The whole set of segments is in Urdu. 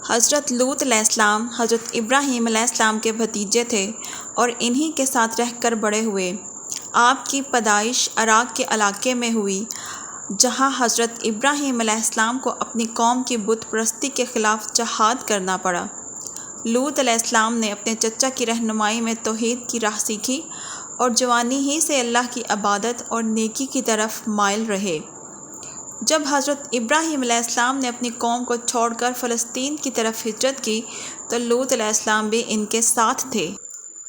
حضرت لوط علیہ السلام حضرت ابراہیم علیہ السلام کے بھتیجے تھے اور انہی کے ساتھ رہ کر بڑے ہوئے۔ آپ کی پیدائش عراق کے علاقے میں ہوئی، جہاں حضرت ابراہیم علیہ السلام کو اپنی قوم کی بت پرستی کے خلاف جہاد کرنا پڑا۔ لوط علیہ السلام نے اپنے چچا کی رہنمائی میں توحید کی راہ سیکھی اور جوانی ہی سے اللہ کی عبادت اور نیکی کی طرف مائل رہے۔ جب حضرت ابراہیم علیہ السلام نے اپنی قوم کو چھوڑ کر فلسطین کی طرف ہجرت کی تو لوط علیہ السلام بھی ان کے ساتھ تھے۔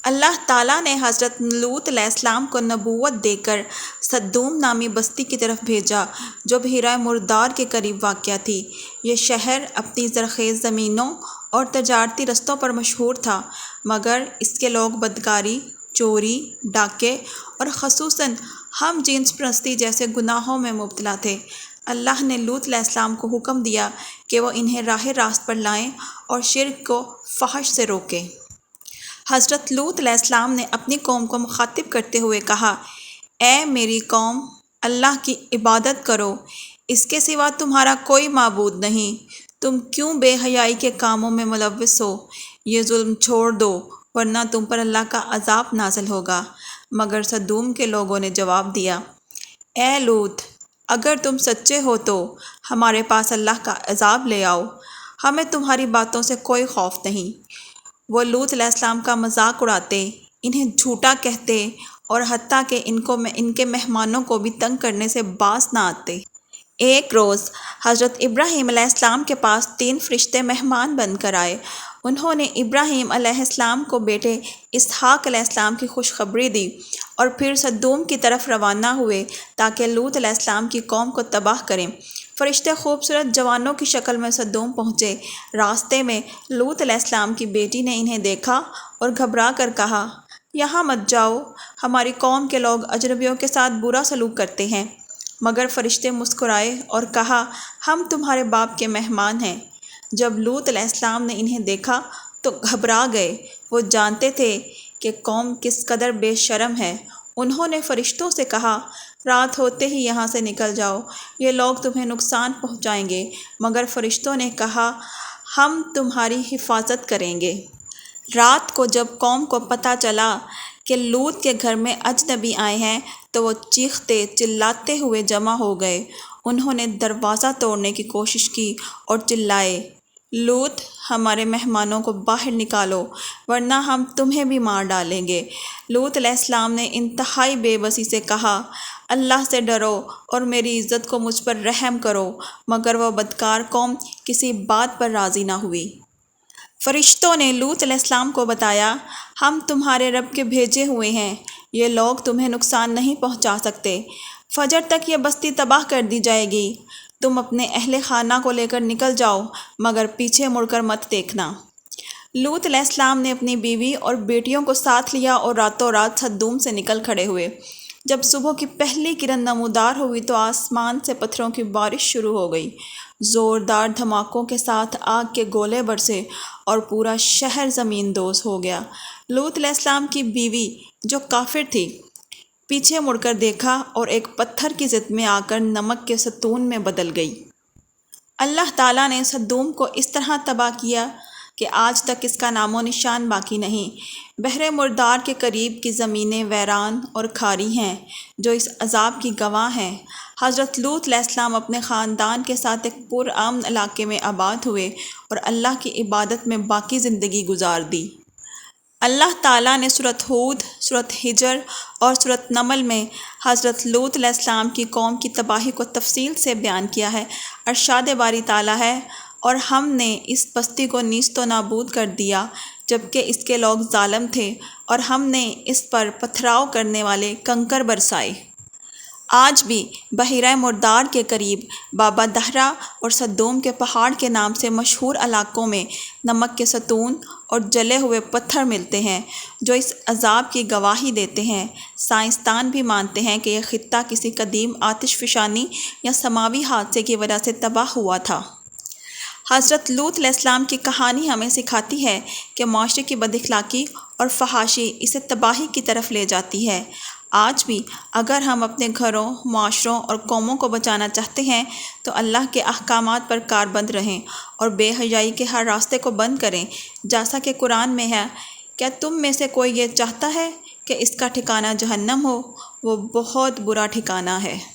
اللہ تعالیٰ نے حضرت لوط علیہ السلام کو نبوت دے کر صدوم نامی بستی کی طرف بھیجا، جو بحیرہ مردار کے قریب واقع تھی۔ یہ شہر اپنی زرخیز زمینوں اور تجارتی رستوں پر مشہور تھا، مگر اس کے لوگ بدکاری، چوری، ڈاکے اور خصوصاً ہم جنس پرستی جیسے گناہوں میں مبتلا تھے۔ اللہ نے لوط علیہ السلام کو حکم دیا کہ وہ انہیں راہ راست پر لائیں اور شرک کو فحش سے روکیں۔ حضرت لوط علیہ السلام نے اپنی قوم کو مخاطب کرتے ہوئے کہا، اے میری قوم، اللہ کی عبادت کرو، اس کے سوا تمہارا کوئی معبود نہیں۔ تم کیوں بے حیائی کے کاموں میں ملوث ہو؟ یہ ظلم چھوڑ دو، ورنہ تم پر اللہ کا عذاب نازل ہوگا۔ مگر سدوم کے لوگوں نے جواب دیا، اے لوط، اگر تم سچے ہو تو ہمارے پاس اللہ کا عذاب لے آؤ، ہمیں تمہاری باتوں سے کوئی خوف نہیں۔ وہ لوط علیہ السلام کا مذاق اڑاتے، انہیں جھوٹا کہتے اور حتیٰ کہ ان کے مہمانوں کو بھی تنگ کرنے سے باز نہ آتے۔ ایک روز حضرت ابراہیم علیہ السلام کے پاس 3 فرشتے مہمان بن کر آئے۔ انہوں نے ابراہیم علیہ السلام کو بیٹے اسحاق علیہ السلام کی خوشخبری دی اور پھر سدوم کی طرف روانہ ہوئے تاکہ لوط علیہ السلام کی قوم کو تباہ کریں۔ فرشتے خوبصورت جوانوں کی شکل میں سدوم پہنچے۔ راستے میں لوط علیہ السلام کی بیٹی نے انہیں دیکھا اور گھبرا کر کہا، یہاں مت جاؤ، ہماری قوم کے لوگ اجنبیوں کے ساتھ برا سلوک کرتے ہیں۔ مگر فرشتے مسکرائے اور کہا، ہم تمہارے باپ کے مہمان ہیں۔ جب لوط علیہ السلام نے انہیں دیکھا تو گھبرا گئے، وہ جانتے تھے کہ قوم کس قدر بے شرم ہے۔ انہوں نے فرشتوں سے کہا، رات ہوتے ہی یہاں سے نکل جاؤ، یہ لوگ تمہیں نقصان پہنچائیں گے۔ مگر فرشتوں نے کہا، ہم تمہاری حفاظت کریں گے۔ رات کو جب قوم کو پتہ چلا کہ لوط کے گھر میں اجنبی آئے ہیں تو وہ چیختے چلاتے ہوئے جمع ہو گئے۔ انہوں نے دروازہ توڑنے کی کوشش کی اور چلائے، لوط، ہمارے مہمانوں کو باہر نکالو ورنہ ہم تمہیں بھی مار ڈالیں گے۔ لوط علیہ السلام نے انتہائی بے بسی سے کہا، اللہ سے ڈرو اور میری عزت کو مجھ پر رحم کرو۔ مگر وہ بدکار قوم کسی بات پر راضی نہ ہوئی۔ فرشتوں نے لوط علیہ السلام کو بتایا، ہم تمہارے رب کے بھیجے ہوئے ہیں، یہ لوگ تمہیں نقصان نہیں پہنچا سکتے۔ فجر تک یہ بستی تباہ کر دی جائے گی۔ تم اپنے اہل خانہ کو لے کر نکل جاؤ، مگر پیچھے مڑ کر مت دیکھنا۔ لوط علیہ السلام نے اپنی بیوی اور بیٹیوں کو ساتھ لیا اور راتوں رات سدوم سے نکل کھڑے ہوئے۔ جب صبح کی پہلی کرن نمودار ہوئی تو آسمان سے پتھروں کی بارش شروع ہو گئی۔ زوردار دھماکوں کے ساتھ آگ کے گولے برسے اور پورا شہر زمین دوز ہو گیا۔ لوط علیہ السلام کی بیوی، جو کافر تھی، پیچھے مڑ کر دیکھا اور ایک پتھر کی ضد میں آ کر نمک کے ستون میں بدل گئی۔ اللہ تعالیٰ نے سدوم کو اس طرح تباہ کیا کہ آج تک اس کا نام و نشان باقی نہیں۔ بحر مردار کے قریب کی زمینیں ویران اور کھاری ہیں، جو اس عذاب کی گواہ ہیں۔ حضرت لوط علیہ السلام اپنے خاندان کے ساتھ ایک پرامن علاقے میں آباد ہوئے اور اللہ کی عبادت میں باقی زندگی گزار دی۔ اللہ تعالیٰ نے سورۃ ہود، سورۃ ہجر اور سورۃ نمل میں حضرت لوط علیہ السلام کی قوم کی تباہی کو تفصیل سے بیان کیا ہے۔ ارشاد باری تعالیٰ ہے، اور ہم نے اس بستی کو نیست و نابود کر دیا جبکہ اس کے لوگ ظالم تھے، اور ہم نے اس پر پتھراؤ کرنے والے کنکر برسائے۔ آج بھی بحیرہ مردار کے قریب بابا دہرہ اور سدوم کے پہاڑ کے نام سے مشہور علاقوں میں نمک کے ستون اور جلے ہوئے پتھر ملتے ہیں، جو اس عذاب کی گواہی دیتے ہیں۔ سائنسدان بھی مانتے ہیں کہ یہ خطہ کسی قدیم آتش فشانی یا سماوی حادثے کی وجہ سے تباہ ہوا تھا۔ حضرت لوط علیہ السلام کی کہانی ہمیں سکھاتی ہے کہ معاشرے کی بد اخلاقی اور فحاشی اسے تباہی کی طرف لے جاتی ہے۔ آج بھی اگر ہم اپنے گھروں، معاشروں اور قوموں کو بچانا چاہتے ہیں تو اللہ کے احکامات پر کاربند رہیں اور بے حیائی کے ہر راستے کو بند کریں، جیسا کہ قرآن میں ہے، کیا تم میں سے کوئی یہ چاہتا ہے کہ اس کا ٹھکانہ جہنم ہو؟ وہ بہت برا ٹھکانہ ہے۔